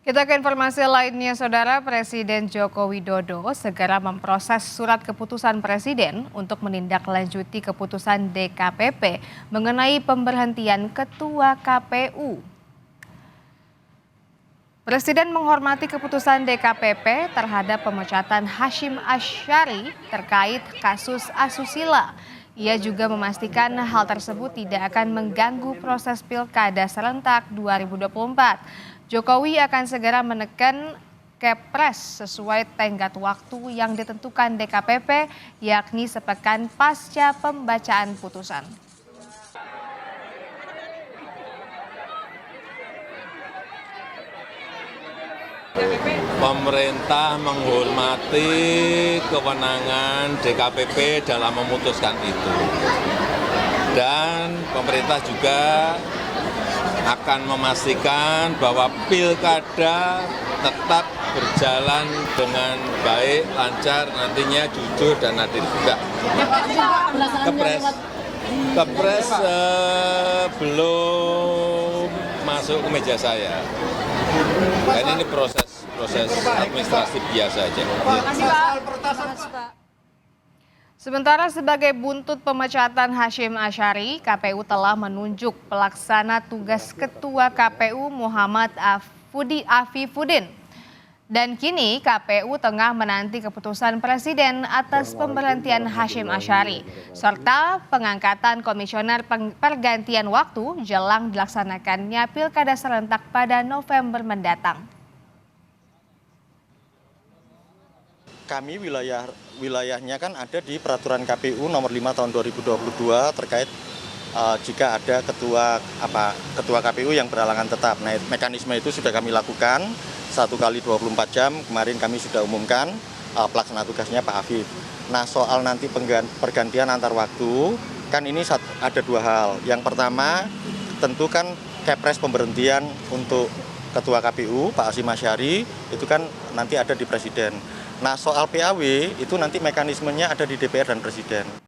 Kita ke informasi lainnya, Saudara. Presiden Joko Widodo segera memproses surat keputusan Presiden untuk menindaklanjuti keputusan DKPP mengenai pemberhentian Ketua KPU. Presiden menghormati keputusan DKPP terhadap pemecatan Hasyim Asyari terkait kasus asusila. Ia juga memastikan hal tersebut tidak akan mengganggu proses Pilkada serentak 2024. Jokowi akan segera menekan Kepres sesuai tenggat waktu yang ditentukan DKPP, yakni sepekan pasca pembacaan putusan. Pemerintah menghormati kewenangan DKPP dalam memutuskan itu. Dan pemerintah juga akan memastikan bahwa pilkada tetap berjalan dengan baik, lancar, nantinya jujur dan adil juga. Kepres belum masuk ke meja saya. Dan ini proses administrasi biasa aja. Sementara sebagai buntut pemecatan Hasyim Asyari, KPU telah menunjuk pelaksana tugas Ketua KPU Muhammad Afifuddin. Dan kini KPU tengah menanti keputusan Presiden atas pemberhentian Hasyim Asyari, serta pengangkatan komisioner pergantian waktu jelang dilaksanakannya Pilkada serentak pada November mendatang. Kami wilayahnya kan ada di peraturan KPU nomor 5 tahun 2022 terkait jika ada ketua KPU yang berhalangan tetap. Nah, mekanisme itu sudah kami lakukan 1 kali 24 jam. Kemarin kami sudah umumkan pelaksana tugasnya Pak Afif. Nah, soal nanti pergantian antar waktu, kan ini ada dua hal. Yang pertama, tentu kan Kepres pemberhentian untuk Ketua KPU Pak Hasyim Asyari itu kan nanti ada di Presiden. Nah, soal PAW itu nanti mekanismenya ada di DPR dan Presiden.